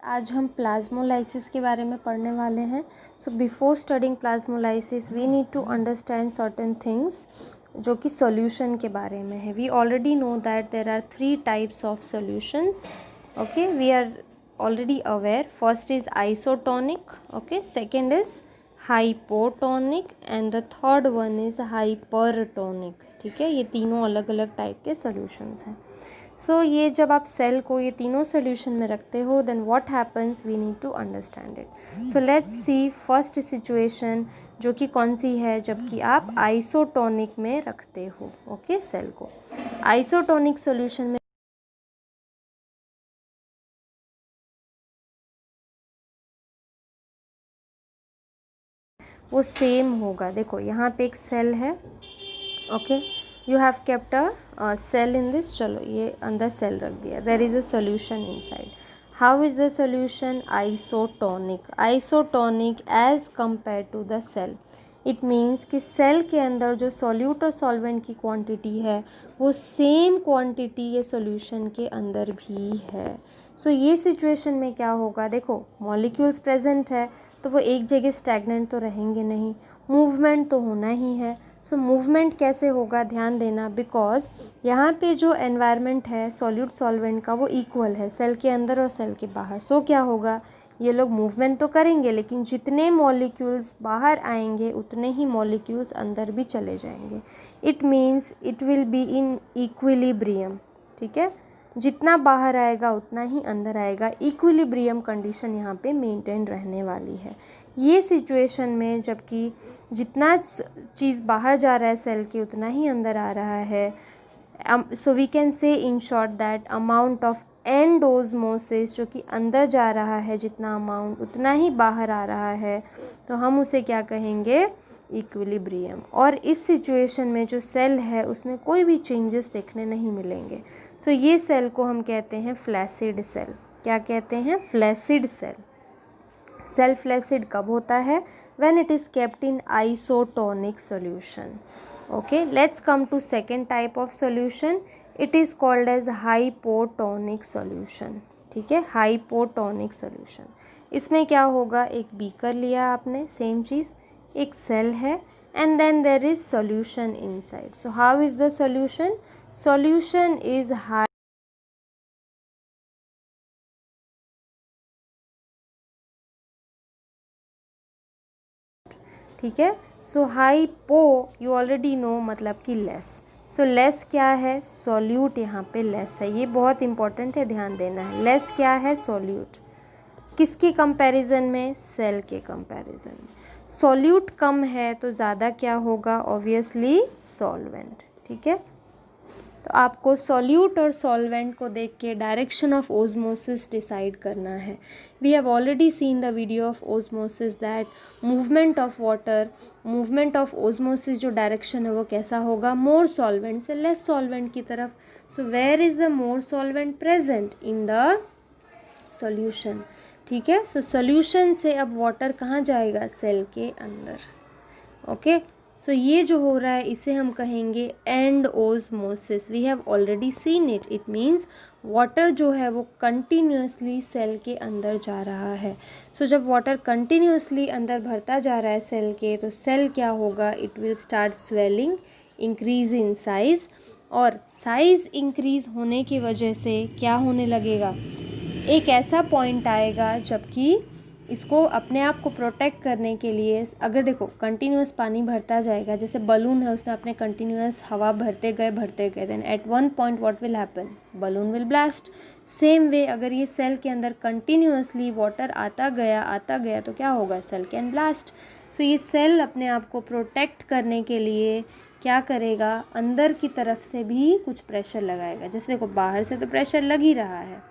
आज हम प्लाज्मोलाइसिस के बारे में पढ़ने वाले हैं। So before studying plasmolysis we need to understand certain things जो कि सॉल्यूशन के बारे में है। We already know that there are 3 types of solutions. Okay, we are already aware. First is isotonic, okay, second is hypotonic and the third one is hypertonic. ठीक है, ये तीनों अलग अलग टाइप के सॉल्यूशंस हैं। सो ये जब आप सेल को ये तीनों सोल्यूशन में रखते हो then what happens, we need to understand it. So let's see first situation जो कि कौन सी है, जबकि आप आइसोटोनिक में रखते हो। ओके, सेल को आइसोटोनिक सोल्यूशन में वो सेम होगा। देखो यहाँ पे एक सेल है, okay, you have kept a cell in this. चलो ये अंदर सेल रख दिया, there is a solution inside. How is the solution? Isotonic. Isotonic as compare to the cell. It means कि सेल के अंदर जो सॉल्यूट और सॉल्वेंट की क्वांटिटी है वो सेम क्वांटिटी ये सॉल्यूशन के अंदर भी है। सो ये सिचुएशन में क्या होगा, देखो मॉलिक्यूल्स प्रेजेंट है तो वो एक जगह स्टैग्नेंट तो रहेंगे नहीं, मूवमेंट तो होना ही है। सो मूवमेंट कैसे होगा, ध्यान देना, बिकॉज यहाँ पे जो एनवायरनमेंट है सॉल्यूट सॉल्वेंट का वो इक्वल है सेल के अंदर और सेल के बाहर। सो क्या होगा, ये लोग मूवमेंट तो करेंगे लेकिन जितने मॉलिक्यूल्स बाहर आएंगे उतने ही मॉलिक्यूल्स अंदर भी चले जाएंगे। It means it will be in equilibrium. ठीक है, जितना बाहर आएगा उतना ही अंदर आएगा। इक्विलिब्रियम कंडीशन यहाँ पे मेंटेन रहने वाली है। ये सिचुएशन में जबकि जितना चीज़ बाहर जा रहा है सेल के उतना ही अंदर आ रहा है। सो we can say in short that amount of endosmosis, जो कि अंदर जा रहा है जितना अमाउंट उतना ही बाहर आ रहा है, तो हम उसे क्या कहेंगे, इक्विलिब्रियम। और इस सिचुएशन में जो सेल है उसमें कोई भी चेंजेस देखने नहीं मिलेंगे। सो ये सेल को हम कहते हैं फ्लैसिड सेल। क्या कहते हैं? Flaccid cell. सेल फ्लैसिड कब होता है? When it is kept in isotonic solution. Okay, let's come to second type of solution. It is called as hypotonic solution. ठीक है, हाइपोटोनिक सॉल्यूशन। इसमें क्या होगा, एक बीकर लिया आपने, सेम चीज़, एक सेल है and then there is solution inside. So how is the solution? Solution is high, ठीक है। So hypo you already know मतलब कि लेस। सो लेस क्या है? सॉल्यूट यहाँ पे लेस है, ये बहुत इंपॉर्टेंट है, ध्यान देना है। लेस क्या है? सॉल्यूट। किसके कंपैरिजन में? सेल के कंपैरिजन में। सॉल्यूट कम है तो ज़्यादा क्या होगा? Obviously solvent. ठीक है, तो आपको सॉल्यूट और सॉल्वेंट को देख के डायरेक्शन ऑफ ओस्मोसिस डिसाइड करना है। We have already seen the video of osmosis that movement of water, movement of osmosis जो डायरेक्शन है वो कैसा होगा? मोर सॉल्वेंट से लेस सॉल्वेंट की तरफ। So where is the more solvent present? In the solution. ठीक है, सो सॉल्यूशन से अब वाटर कहाँ जाएगा? सेल के अंदर। ओके, सो ये जो हो रहा है इसे हम कहेंगे endosmosis. We have already seen it. It means water जो है वो कंटिन्यूसली सेल के अंदर जा रहा है। सो जब वाटर कंटिन्यूसली अंदर भरता जा रहा है सेल के, तो सेल क्या होगा? It will start swelling, increase in size. और साइज इंक्रीज होने की वजह से क्या होने लगेगा? एक ऐसा पॉइंट आएगा जबकि इसको अपने आप को प्रोटेक्ट करने के लिए, अगर देखो कंटिन्यूस पानी भरता जाएगा, जैसे बलून है उसमें आपने कंटिन्यूस हवा भरते गए then at one point what will happen? Balloon will blast. Same way अगर ये सेल के अंदर कंटिन्यूसली वाटर आता गया तो क्या होगा? Cell can blast. सो ये सेल अपने आप को प्रोटेक्ट करने के लिए क्या करेगा? अंदर की तरफ से भी कुछ प्रेशर लगाएगा। जैसे देखो बाहर से तो प्रेशर लग ही रहा है,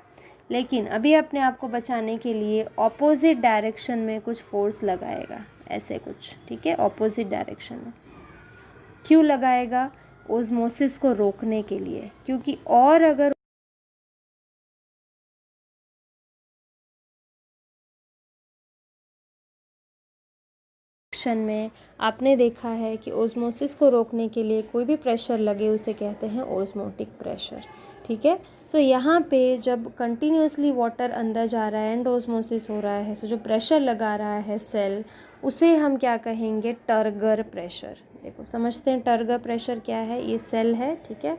लेकिन अभी अपने आप को बचाने के लिए ऑपोजिट डायरेक्शन में कुछ फोर्स लगाएगा, ऐसे कुछ। ठीक है, ऑपोजिट डायरेक्शन में क्यों लगाएगा? ओस्मोसिस को रोकने के लिए। क्योंकि और अगर में आपने देखा है कि ओस्मोसिस को रोकने के लिए कोई भी प्रेशर लगे उसे कहते हैं ओस्मोटिक प्रेशर। ठीक है। सो यहाँ पे जब कंटिन्यूसली वाटर अंदर जा रहा है, एंड ऑस्मोसिस हो रहा है, सो जो प्रेशर लगा रहा है सेल, उसे हम क्या कहेंगे, टर्गर प्रेशर। देखो समझते हैं टर्गर प्रेशर क्या है। ये सेल है, ठीक है,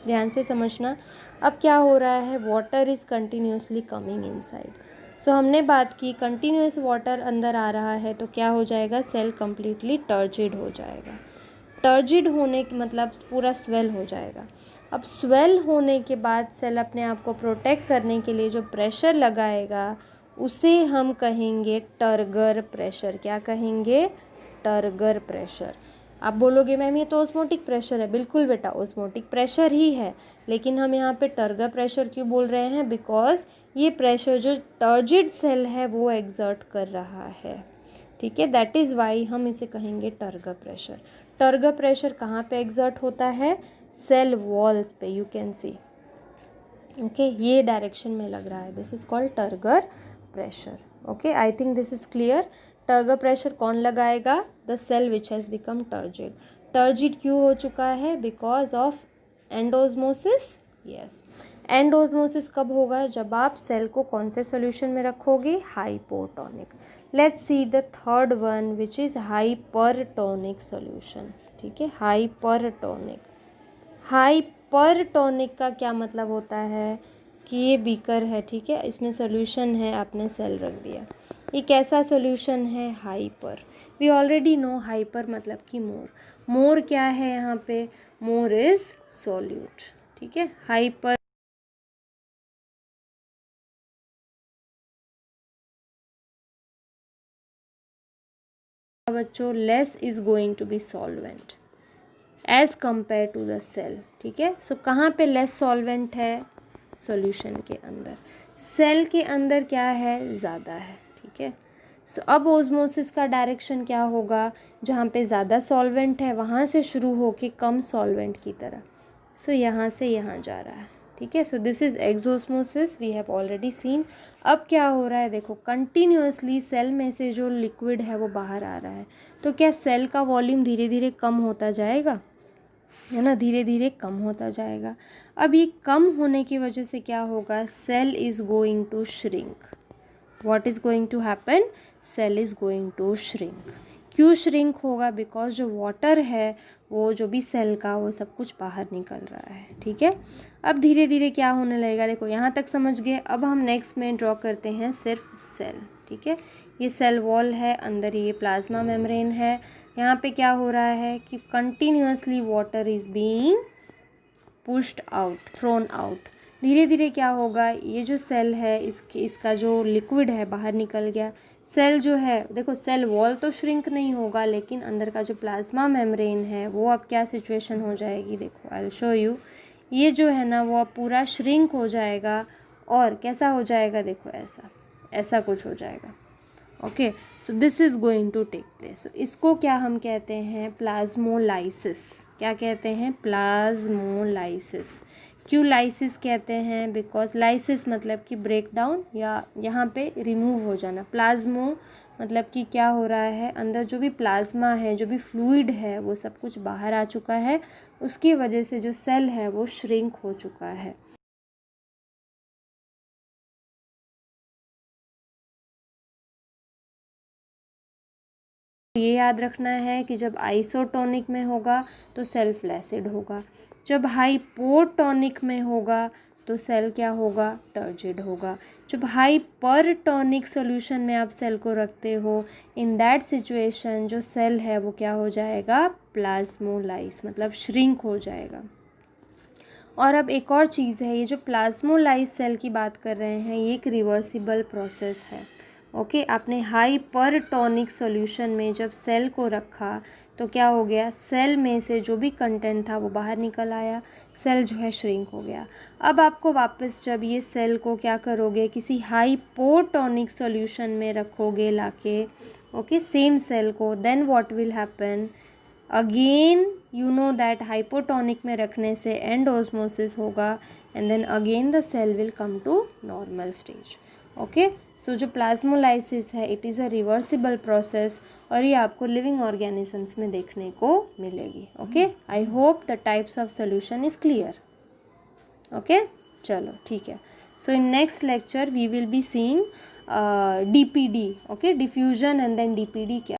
ध्यान से समझना। अब क्या हो रहा है, water is continuously coming inside. So हमने बात की कंटिन्यूस वाटर अंदर आ रहा है तो क्या हो जाएगा, सेल कम्प्लीटली टर्जिड हो जाएगा। टर्जिड होने की मतलब पूरा स्वेल हो जाएगा। अब स्वेल होने के बाद सेल अपने आप को प्रोटेक्ट करने के लिए जो प्रेशर लगाएगा उसे हम कहेंगे टर्गर प्रेशर। क्या कहेंगे, टर्गर प्रेशर। आप बोलोगे मैम ये तो ऑस्मोटिक प्रेशर है। बिल्कुल बेटा, ऑस्मोटिक प्रेशर ही है, लेकिन हम यहाँ पे टर्गर प्रेशर क्यों बोल रहे हैं, बिकॉज ये प्रेशर जो टर्जिड सेल है वो एग्जर्ट कर रहा है, ठीक है, दैट इज़ वाई हम इसे कहेंगे टर्गर प्रेशर। टर्गर प्रेशर कहाँ पे एग्जर्ट होता है, सेल वॉल्स पे, यू कैन सी, ओके, ये डायरेक्शन में लग रहा है, this is called turgor pressure. Okay, I think this is clear. Turgor pressure कौन लगाएगा, the cell which has become turgid. Turgid क्यों हो चुका है, because of endosmosis. Yes, endosmosis कब होगा, जब आप सेल को कौन से सॉल्यूशन में रखोगे, hypotonic. Let's see the third one which is hypertonic solution, ठीक है, हाइपरटोनिक। हाइपरटोनिक का क्या मतलब होता है कि ये बीकर है, ठीक है, इसमें सॉल्यूशन है, आपने सेल रख दिया। ये कैसा सॉल्यूशन है, hyper. We already know hyper मतलब कि मोर। मोर क्या है यहाँ पे, मोर इज सॉल्यूट, ठीक है। हाइपर बच्चों, less is going to be solvent as compare to the cell, ठीक है। सो कहाँ पे लेस सॉल्वेंट है, सॉल्यूशन के अंदर। सेल के अंदर क्या है, ज़्यादा है, ठीक है। सो अब ओस्मोसिस का डायरेक्शन क्या होगा, जहाँ पे ज़्यादा सॉल्वेंट है वहाँ से शुरू होके कम सॉल्वेंट की तरह, सो यहाँ से यहाँ जा रहा है, ठीक है। So this is exosmosis, we have already seen. अब क्या हो रहा है, देखो कंटिन्यूसली सेल में से जो लिक्विड है वो बाहर आ रहा है, तो क्या सेल का वॉल्यूम धीरे धीरे कम होता जाएगा, है ना, धीरे धीरे कम होता जाएगा। अब ये कम होने की वजह से क्या होगा, cell is going to shrink. What is going to happen, cell is going to shrink. क्यों श्रिंक होगा, बिकॉज जो वाटर है वो जो भी सेल का वो सब कुछ बाहर निकल रहा है, ठीक है। अब धीरे धीरे क्या होने लगेगा, देखो यहाँ तक समझ गए। अब हम नेक्स्ट में ड्रॉ करते हैं सिर्फ सेल, ठीक है। ये सेल वॉल है, अंदर ये प्लाज्मा मेम्ब्रेन है। यहाँ पे क्या हो रहा है कि continuously water is being pushed out, thrown out. धीरे धीरे क्या होगा, ये जो सेल है इसका जो लिक्विड है बाहर निकल गया। सेल जो है, देखो सेल वॉल तो श्रिंक नहीं होगा, लेकिन अंदर का जो प्लाज्मा मेम्ब्रेन है वो अब क्या सिचुएशन हो जाएगी, देखो आई विल शो यू। ये जो है ना वो अब पूरा श्रिंक हो जाएगा, और कैसा हो जाएगा, देखो ऐसा ऐसा कुछ हो जाएगा। Okay, so this is going to take place. इसको क्या हम कहते हैं, प्लाज्मोलाइसिस। क्या कहते हैं, प्लाज्मोलाइसिस। क्यों लाइसिस कहते हैं, बिकॉज लाइसिस मतलब कि ब्रेक डाउन या यहाँ पे रिमूव हो जाना। प्लाज्मो मतलब कि क्या हो रहा है, अंदर जो भी प्लाज्मा है, जो भी फ्लूइड है, वो सब कुछ बाहर आ चुका है, उसकी वजह से जो सेल है वो श्रिंक हो चुका है। ये याद रखना है कि जब आइसोटोनिक में होगा तो सेल फ्लैसिड होगा, जब हाइपोटोनिक में होगा तो सेल क्या होगा, टर्जिड होगा। जब हाइपरटोनिक सॉल्यूशन में आप सेल को रखते हो, इन दैट सिचुएशन जो सेल है वो क्या हो जाएगा, प्लाज्मोलाइज मतलब श्रिंक हो जाएगा। और अब एक और चीज़ है, ये जो प्लाज्मोलाइज सेल की बात कर रहे हैं ये एक रिवर्सिबल प्रोसेस है। ओके, आपने हाइपरटोनिक सॉल्यूशन में जब सेल को रखा तो क्या हो गया, सेल में से जो भी कंटेंट था वो बाहर निकल आया, सेल जो है श्रिंक हो गया। अब आपको वापस जब ये सेल को क्या करोगे, किसी हाइपोटोनिक सॉल्यूशन में रखोगे लाके, ओके, सेम सेल को, then what will happen, again you know that hypotonic में रखने से एंड ऑस्मोसिस होगा, and then again the cell will come to normal stage. Okay, so जो प्लाज्मोलाइसिस है it is a reversible process, और ये आपको लिविंग ऑर्गेनिजम्स में देखने को मिलेगी। Okay, I hope the types of solution is clear. Okay, चलो ठीक है। So in next lecture we will be seeing DPD, okay, diffusion and then DPD क्या